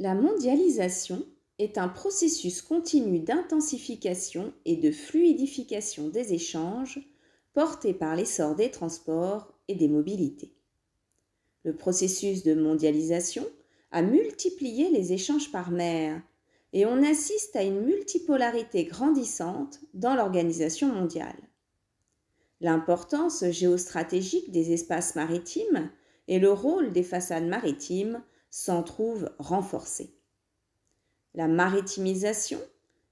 La mondialisation est un processus continu d'intensification et de fluidification des échanges porté par l'essor des transports et des mobilités. Le processus de mondialisation a multiplié les échanges par mer et on assiste à une multipolarité grandissante dans l'organisation mondiale. L'importance géostratégique des espaces maritimes et le rôle des façades maritimes s'en trouvent renforcés. La maritimisation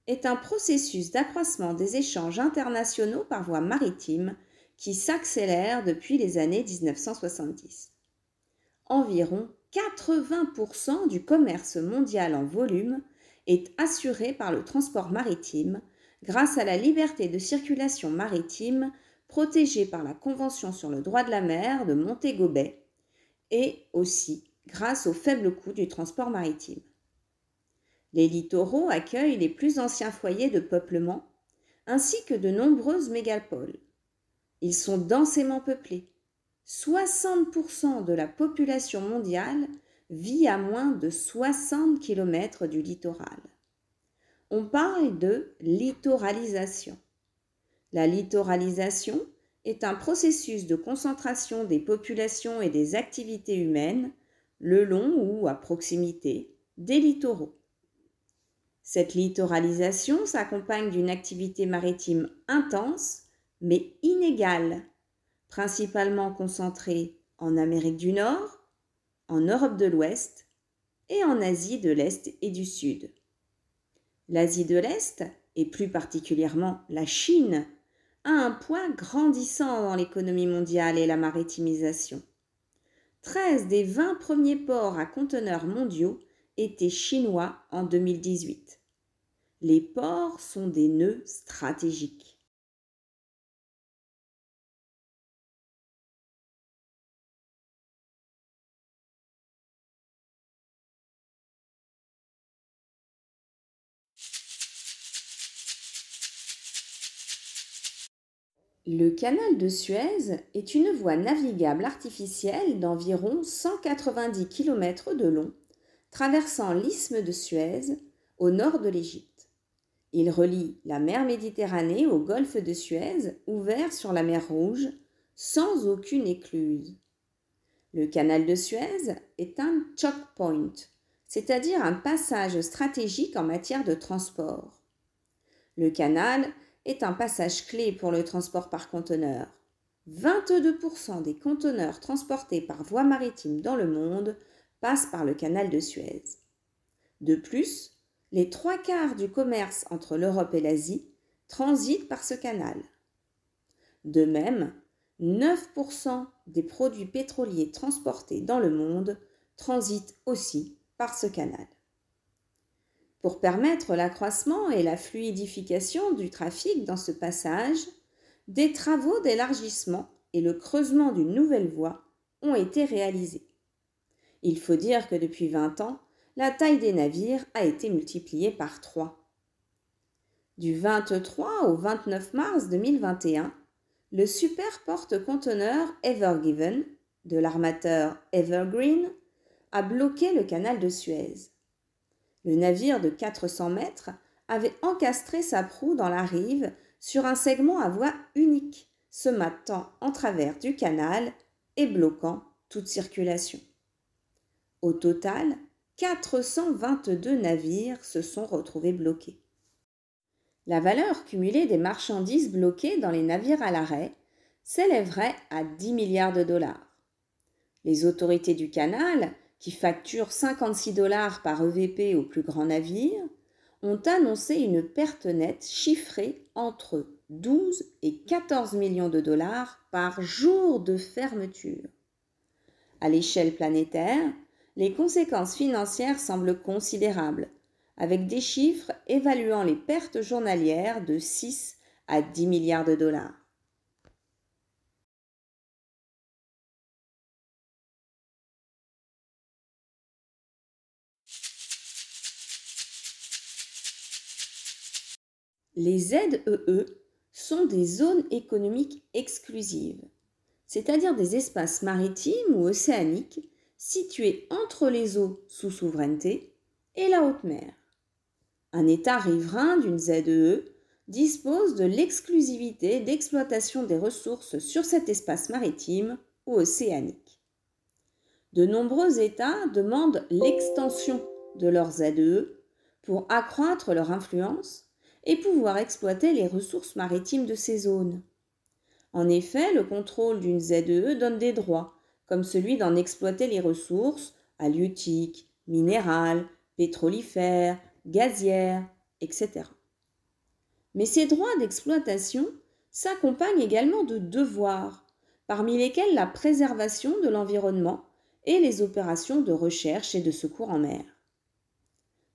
est un processus d'accroissement des échanges internationaux par voie maritime qui s'accélère depuis les années 1970. Environ 80% du commerce mondial en volume est assuré par le transport maritime grâce à la liberté de circulation maritime protégée par la Convention sur le droit de la mer de Montego Bay et aussi grâce au faible coût du transport maritime. Les littoraux accueillent les plus anciens foyers de peuplement ainsi que de nombreuses mégapoles. Ils sont densément peuplés. 60% de la population mondiale vit à moins de 60 km du littoral. On parle de littoralisation. La littoralisation est un processus de concentration des populations et des activités humaines le long ou à proximité des littoraux. Cette littoralisation s'accompagne d'une activité maritime intense mais inégale, principalement concentrée en Amérique du Nord, en Europe de l'Ouest et en Asie de l'Est et du Sud. L'Asie de l'Est, et plus particulièrement la Chine, a un poids grandissant dans l'économie mondiale et la maritimisation. 13 des 20 premiers ports à conteneurs mondiaux étaient chinois en 2018. Les ports sont des nœuds stratégiques. Le canal de Suez est une voie navigable artificielle d'environ 190 km de long, traversant l'isthme de Suez au nord de l'Égypte. Il relie la mer Méditerranée au golfe de Suez, ouvert sur la mer Rouge, sans aucune écluse. Le canal de Suez est un choke point, c'est-à-dire un passage stratégique en matière de transport. Le canal est un passage clé pour le transport par conteneur. 22% des conteneurs transportés par voie maritime dans le monde passent par le canal de Suez. De plus, les 3/4 du commerce entre l'Europe et l'Asie transitent par ce canal. De même, 9% des produits pétroliers transportés dans le monde transitent aussi par ce canal. Pour permettre l'accroissement et la fluidification du trafic dans ce passage, des travaux d'élargissement et le creusement d'une nouvelle voie ont été réalisés. Il faut dire que depuis 20 ans, la taille des navires a été multipliée par 3. Du 23 au 29 mars 2021, le super porte-conteneurs Ever Given de l'armateur Evergreen a bloqué le canal de Suez. Le navire de 400 mètres avait encastré sa proue dans la rive sur un segment à voie unique, se matant en travers du canal et bloquant toute circulation. Au total, 422 navires se sont retrouvés bloqués. La valeur cumulée des marchandises bloquées dans les navires à l'arrêt s'élèverait à 10 milliards de dollars. Les autorités du canal, qui facturent 56 $ par EVP aux plus grands navires, ont annoncé une perte nette chiffrée entre 12 et 14 millions de dollars par jour de fermeture. À l'échelle planétaire, les conséquences financières semblent considérables, avec des chiffres évaluant les pertes journalières de 6 à 10 milliards de dollars. Les ZEE sont des zones économiques exclusives, c'est-à-dire des espaces maritimes ou océaniques situés entre les eaux sous souveraineté et la haute mer. Un État riverain d'une ZEE dispose de l'exclusivité d'exploitation des ressources sur cet espace maritime ou océanique. De nombreux États demandent l'extension de leurs ZEE pour accroître leur influence et pouvoir exploiter les ressources maritimes de ces zones. En effet, le contrôle d'une ZEE donne des droits, comme celui d'en exploiter les ressources halieutiques, minérales, pétrolifères, gazières, etc. Mais ces droits d'exploitation s'accompagnent également de devoirs, parmi lesquels la préservation de l'environnement et les opérations de recherche et de secours en mer.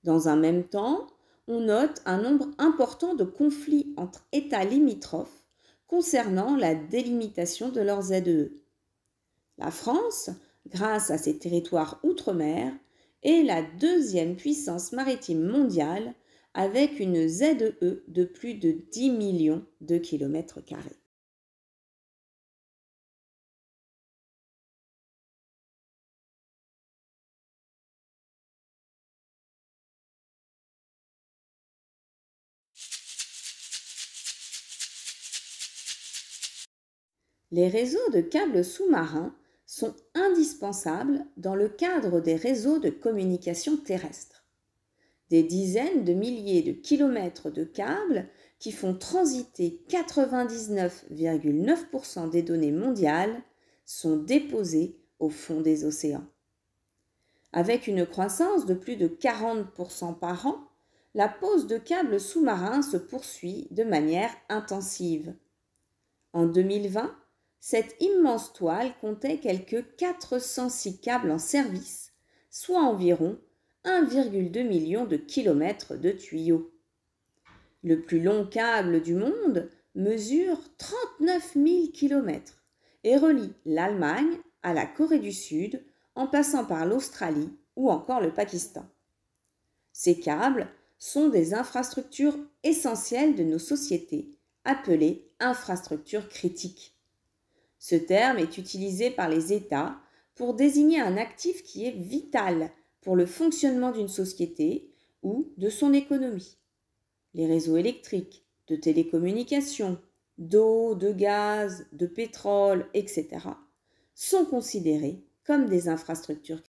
Dans un même temps, on note un nombre important de conflits entre États limitrophes concernant la délimitation de leurs ZEE. La France, grâce à ses territoires outre-mer, est la deuxième puissance maritime mondiale avec une ZEE de plus de 10 millions de kilomètres carrés. Les réseaux de câbles sous-marins sont indispensables dans le cadre des réseaux de communication terrestre. Des dizaines de milliers de kilomètres de câbles qui font transiter 99,9% des données mondiales sont déposés au fond des océans. Avec une croissance de plus de 40% par an, la pose de câbles sous-marins se poursuit de manière intensive. En 2020, cette immense toile comptait quelques 406 câbles en service, soit environ 1,2 million de kilomètres de tuyaux. Le plus long câble du monde mesure 39 000 kilomètres et relie l'Allemagne à la Corée du Sud en passant par l'Australie ou encore le Pakistan. Ces câbles sont des infrastructures essentielles de nos sociétés, appelées infrastructures critiques. Ce terme est utilisé par les États pour désigner un actif qui est vital pour le fonctionnement d'une société ou de son économie. Les réseaux électriques, de télécommunications, d'eau, de gaz, de pétrole, etc. sont considérés comme des infrastructures